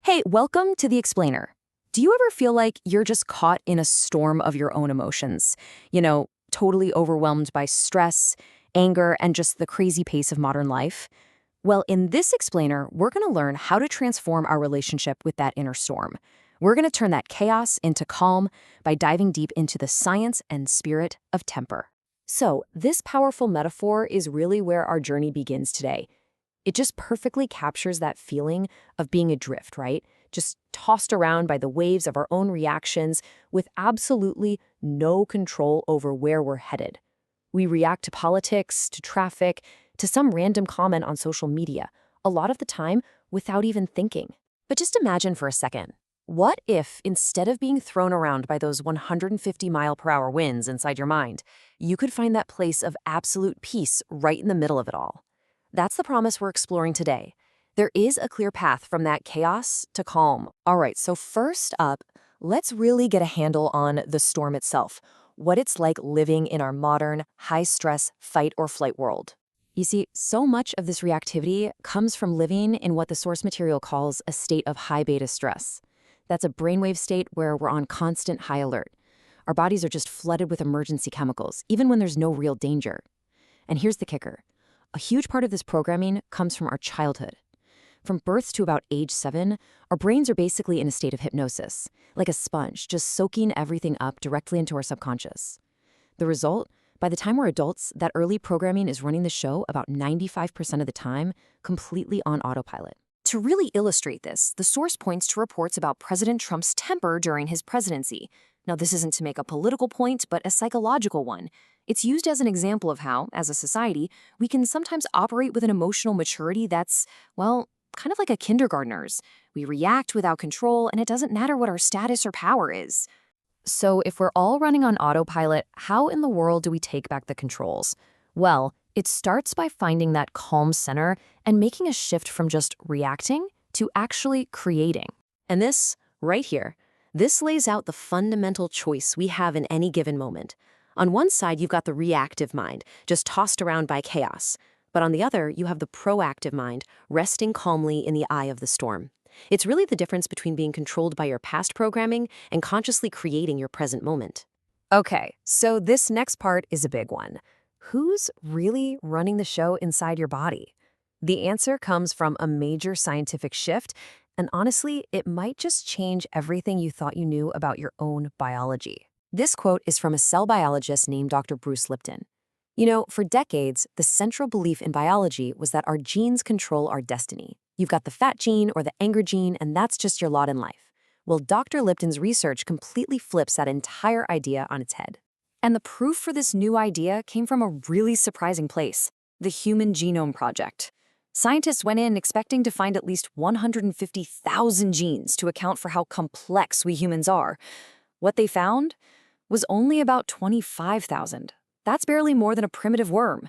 Hey, welcome to The Explainer. Do you ever feel like you're just caught in a storm of your own emotions? Totally overwhelmed by stress, anger, and just the crazy pace of modern life? Well, in this Explainer, we're going to learn how to transform our relationship with that inner storm. We're going to turn that chaos into calm by diving deep into the science and spirit of temper. So, this powerful metaphor is really where our journey begins today. It just perfectly captures that feeling of being adrift, right? Just tossed around by the waves of our own reactions with absolutely no control over where we're headed. We react to politics, to traffic, to some random comment on social media, a lot of the time without even thinking. But just imagine for a second. What if, instead of being thrown around by those 150-mile-per-hour winds inside your mind, you could find that place of absolute peace right in the middle of it all? That's the promise we're exploring today. There is a clear path from that chaos to calm. All right, so first up, let's really get a handle on the storm itself, what it's like living in our modern, high-stress, fight-or-flight world. You see, so much of this reactivity comes from living in what the source material calls a state of high beta stress. That's a brainwave state where we're on constant high alert. Our bodies are just flooded with emergency chemicals, even when there's no real danger. And here's the kicker. A huge part of this programming comes from our childhood. From birth to about age 7, our brains are basically in a state of hypnosis, like a sponge, just soaking everything up directly into our subconscious. The result? By the time we're adults, that early programming is running the show about 95% of the time, completely on autopilot. To really illustrate this, the source points to reports about President Trump's temper during his presidency. Now, this isn't to make a political point, but a psychological one. It's used as an example of how, as a society, we can sometimes operate with an emotional maturity that's, well, kind of like a kindergartner's. We react without control, and it doesn't matter what our status or power is. So if we're all running on autopilot, how in the world do we take back the controls? Well, it starts by finding that calm center and making a shift from just reacting to actually creating. And this, right here, this lays out the fundamental choice we have in any given moment. On one side, you've got the reactive mind, just tossed around by chaos. But on the other, you have the proactive mind, resting calmly in the eye of the storm. It's really the difference between being controlled by your past programming and consciously creating your present moment. Okay, so this next part is a big one. Who's really running the show inside your body? The answer comes from a major scientific shift, and honestly, it might just change everything you thought you knew about your own biology. This quote is from a cell biologist named Dr. Bruce Lipton. For decades, the central belief in biology was that our genes control our destiny. You've got the fat gene or the anger gene, and that's just your lot in life. Well, Dr. Lipton's research completely flips that entire idea on its head. And the proof for this new idea came from a really surprising place, the Human Genome Project. Scientists went in expecting to find at least 150,000 genes to account for how complex we humans are. What they found was only about 25,000. That's barely more than a primitive worm.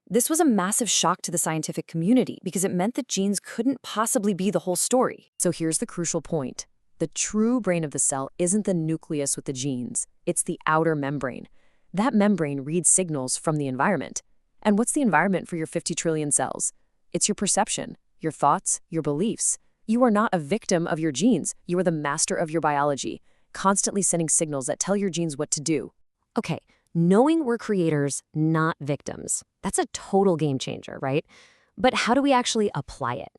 This was a massive shock to the scientific community because it meant that genes couldn't possibly be the whole story. So here's the crucial point. The true brain of the cell isn't the nucleus with the genes. It's the outer membrane. That membrane reads signals from the environment. And what's the environment for your 50 trillion cells? It's your perception, your thoughts, your beliefs. You are not a victim of your genes. You are the master of your biology, constantly sending signals that tell your genes what to do. Okay. Knowing we're creators, not victims. That's a total game changer, right? But how do we actually apply it?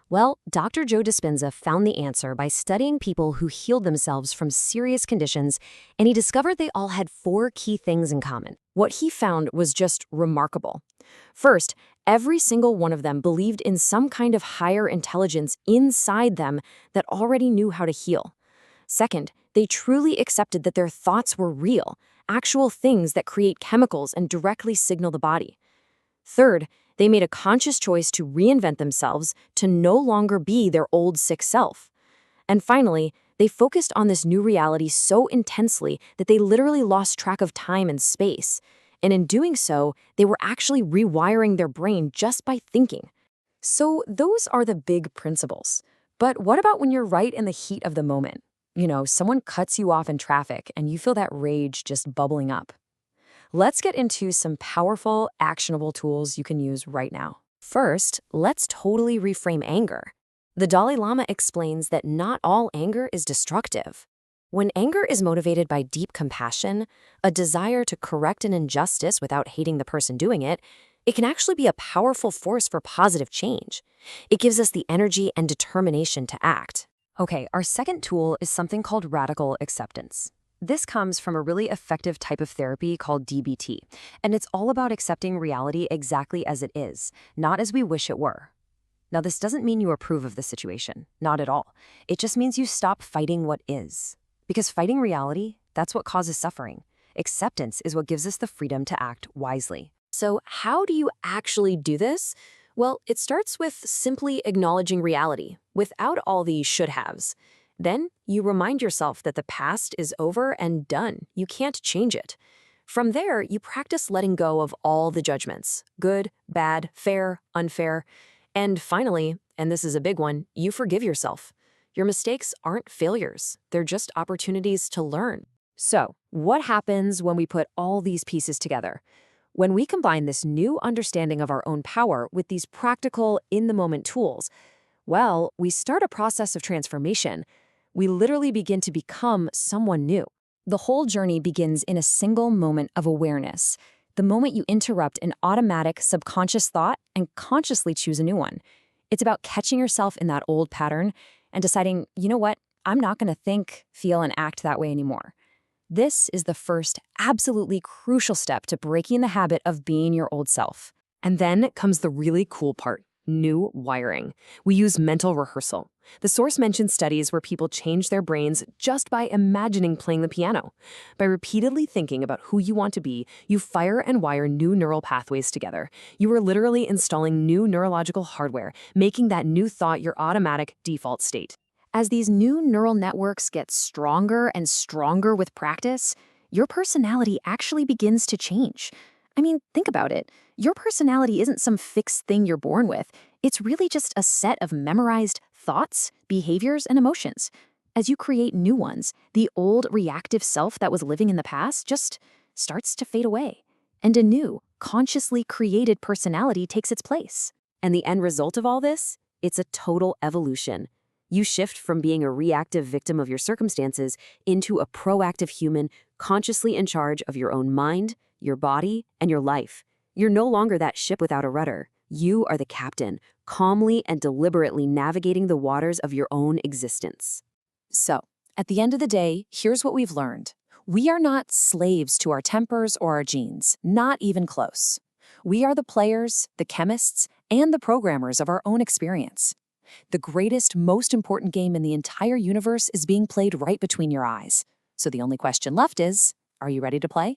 Well, Dr. Joe Dispenza found the answer by studying people who healed themselves from serious conditions, and he discovered they all had 4 key things in common. What he found was just remarkable. First, every single one of them believed in some kind of higher intelligence inside them that already knew how to heal. Second, they truly accepted that their thoughts were real, actual things that create chemicals and directly signal the body. Third, they made a conscious choice to reinvent themselves to no longer be their old sick self. And finally, they focused on this new reality so intensely that they literally lost track of time and space. And in doing so, they were actually rewiring their brain just by thinking. So those are the big principles. But what about when you're right in the heat of the moment? Someone cuts you off in traffic and you feel that rage just bubbling up. Let's get into some powerful, actionable tools you can use right now. First, let's totally reframe anger. The Dalai Lama explains that not all anger is destructive. When anger is motivated by deep compassion, a desire to correct an injustice without hating the person doing it, it can actually be a powerful force for positive change. It gives us the energy and determination to act. Okay, our second tool is something called radical acceptance. This comes from a really effective type of therapy called DBT, and it's all about accepting reality exactly as it is, not as we wish it were. Now, this doesn't mean you approve of the situation, not at all. It just means you stop fighting what is. Because fighting reality, that's what causes suffering. Acceptance is what gives us the freedom to act wisely. So, how do you actually do this? Well, it starts with simply acknowledging reality, without all the should-haves. Then, you remind yourself that the past is over and done. You can't change it. From there, you practice letting go of all the judgments, good, bad, fair, unfair. And finally, and this is a big one, you forgive yourself. Your mistakes aren't failures. They're just opportunities to learn. So, what happens when we put all these pieces together? When we combine this new understanding of our own power with these practical, in-the-moment tools, well, we start a process of transformation. We literally begin to become someone new. The whole journey begins in a single moment of awareness, the moment you interrupt an automatic, subconscious thought and consciously choose a new one. It's about catching yourself in that old pattern and deciding, you know what, I'm not going to think, feel, and act that way anymore. This is the first, absolutely crucial step to breaking the habit of being your old self. And then comes the really cool part, new wiring. We use mental rehearsal. The source mentions studies where people change their brains just by imagining playing the piano. By repeatedly thinking about who you want to be, you fire and wire new neural pathways together. You are literally installing new neurological hardware, making that new thought your automatic default state. As these new neural networks get stronger and stronger with practice, your personality actually begins to change. I mean, think about it. Your personality isn't some fixed thing you're born with. It's really just a set of memorized thoughts, behaviors, and emotions. As you create new ones, the old reactive self that was living in the past just starts to fade away. And a new, consciously created personality takes its place. And the end result of all this? It's a total evolution. You shift from being a reactive victim of your circumstances into a proactive human, consciously in charge of your own mind, your body, and your life. You're no longer that ship without a rudder. You are the captain, calmly and deliberately navigating the waters of your own existence. So, at the end of the day, here's what we've learned. We are not slaves to our tempers or our genes, not even close. We are the players, the chemists, and the programmers of our own experience. The greatest, most important game in the entire universe is being played right between your eyes. So the only question left is, are you ready to play?